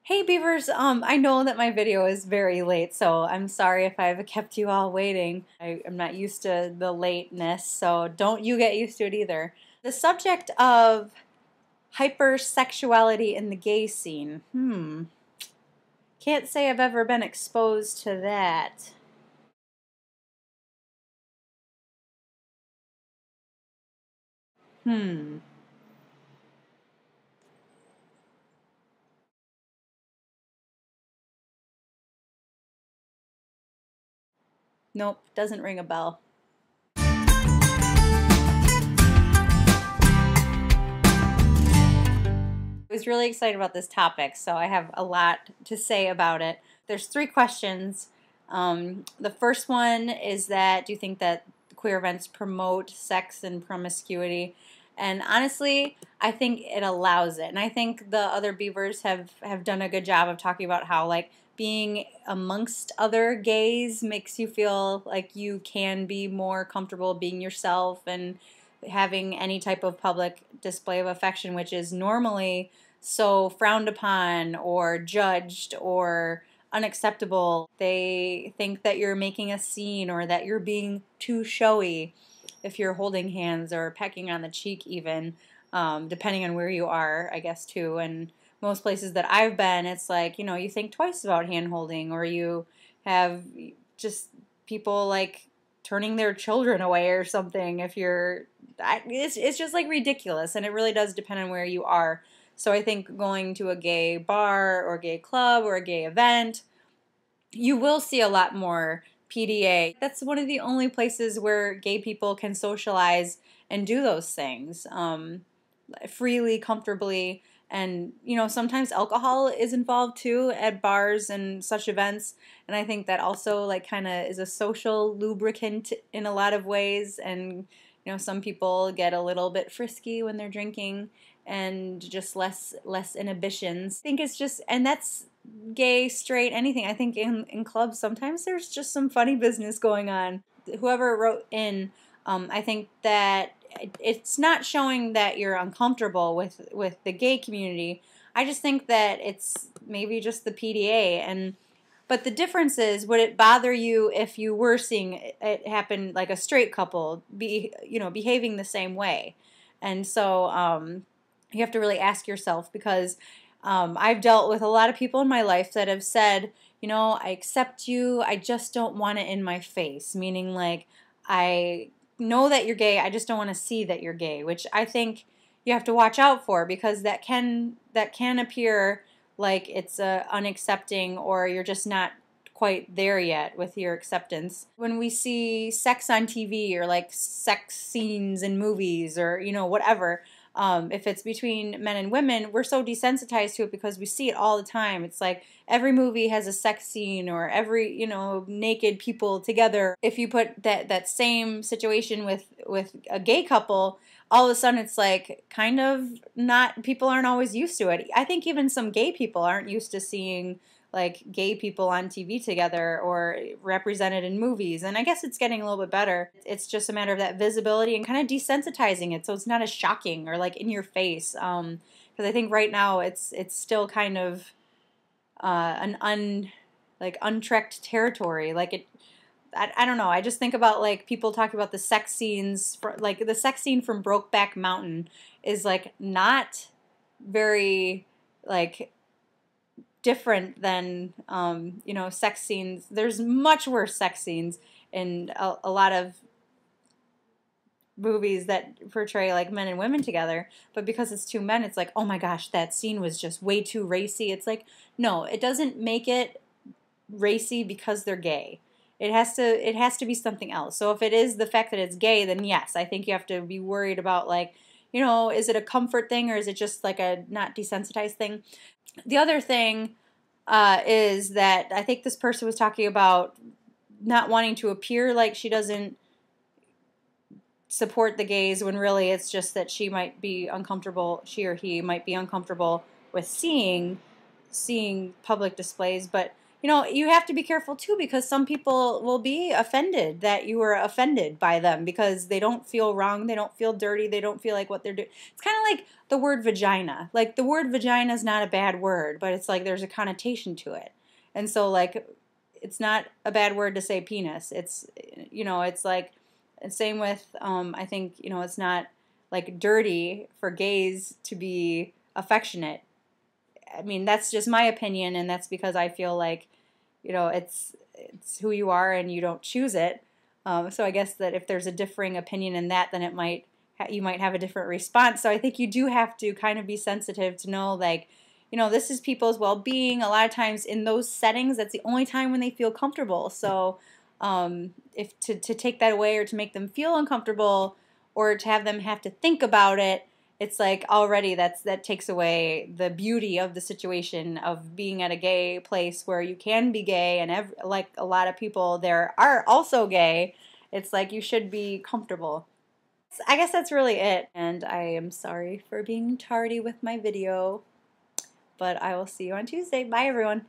Hey Beavers, I know that my video is very late, so I'm sorry if I've kept you all waiting. I'm not used to the lateness, so don't you get used to it either. The subject of hypersexuality in the gay scene. Can't say I've ever been exposed to that. Hmm. Nope, doesn't ring a bell. I was really excited about this topic, so I have a lot to say about it. There's three questions. The first one is that do you think that queer events promote sex and promiscuity? And honestly, I think it allows it. And I think the other Beavers have done a good job of talking about how like being amongst other gays makes you feel like you can be more comfortable being yourself and having any type of public display of affection, which is normally so frowned upon or judged or unacceptable. They think that you're making a scene or that you're being too showy if you're holding hands or pecking on the cheek even, depending on where you are, I guess, too. And most places that I've been, it's like, you think twice about hand holding, or you have just people like turning their children away or something if you're it's just like ridiculous, and it really does depend on where you are. So I think going to a gay bar or gay club or a gay event, you will see a lot more PDA. That's one of the only places where gay people can socialize and do those things freely, comfortably. And, sometimes alcohol is involved too at bars and such events. And I think that also like kind of is a social lubricant in a lot of ways. And, some people get a little bit frisky when they're drinking and just less inhibitions. I think it's just, and that's gay, straight, anything. I think in clubs sometimes there's just some funny business going on. Whoever wrote in, I think that it's not showing that you're uncomfortable with the gay community. I just think that it's maybe just the PDA. But the difference is, would it bother you if you were seeing it happen like a straight couple behaving the same way? And so you have to really ask yourself, because I've dealt with a lot of people in my life that have said, I accept you, I just don't want it in my face, meaning like I know that you're gay, I just don't want to see that you're gay, which I think you have to watch out for, because that can appear like it's unaccepting, or you're just not quite there yet with your acceptance. When we see sex on TV or like sex scenes in movies or whatever, if it's between men and women, we're so desensitized to it because we see it all the time. It's like every movie has a sex scene, or every naked people together. If you put that same situation with a gay couple, all of a sudden it's like kind of not, people aren't always used to it. I think even some gay people aren't used to seeing like gay people on TV together or represented in movies. And I guess it's getting a little bit better. It's just a matter of that visibility and kind of desensitizing it so it's not as shocking or like in your face. Because I think right now it's still kind of untrekked territory. Like I don't know. I just think about like people talking about the sex scenes, like the sex scene from Brokeback Mountain is like not very like different than sex scenes. There's much worse sex scenes in a lot of movies that portray like men and women together, but because it's two men, it's like, oh my gosh, that scene was just way too racy. It's like, no, it doesn't make it racy because they're gay. It has to be something else. So if it is the fact that it's gay, then yes, I think you have to be worried about like, is it a comfort thing, or is it just like a not desensitized thing? The other thing is that I think this person was talking about not wanting to appear like she doesn't support the gays, when really it's just that she might be uncomfortable, she or he might be uncomfortable with seeing public displays. But you know, you have to be careful too, because some people will be offended that you were offended by them because they don't feel wrong, they don't feel dirty, they don't feel like what they're doing. It's kind of like the word vagina. Like, the word vagina is not a bad word, but it's like there's a connotation to it. And so, like, it's not a bad word to say penis. It's, you know, it's like, same with, I think, you know, it's not like dirty for gays to be affectionate. I mean, that's just my opinion, and that's because I feel like, you know, it's who you are and you don't choose it. So I guess that if there's a differing opinion in that, then you might have a different response. So I think you do have to kind of be sensitive to know, like, you know, this is people's well-being. A lot of times in those settings, that's the only time when they feel comfortable. So if to take that away, or to make them feel uncomfortable, or to have them have to think about it, it's like already that takes away the beauty of the situation of being at a gay place where you can be gay, and like a lot of people there are also gay. It's like you should be comfortable. I guess that's really it, and I am sorry for being tardy with my video, but I will see you on Tuesday. Bye, everyone.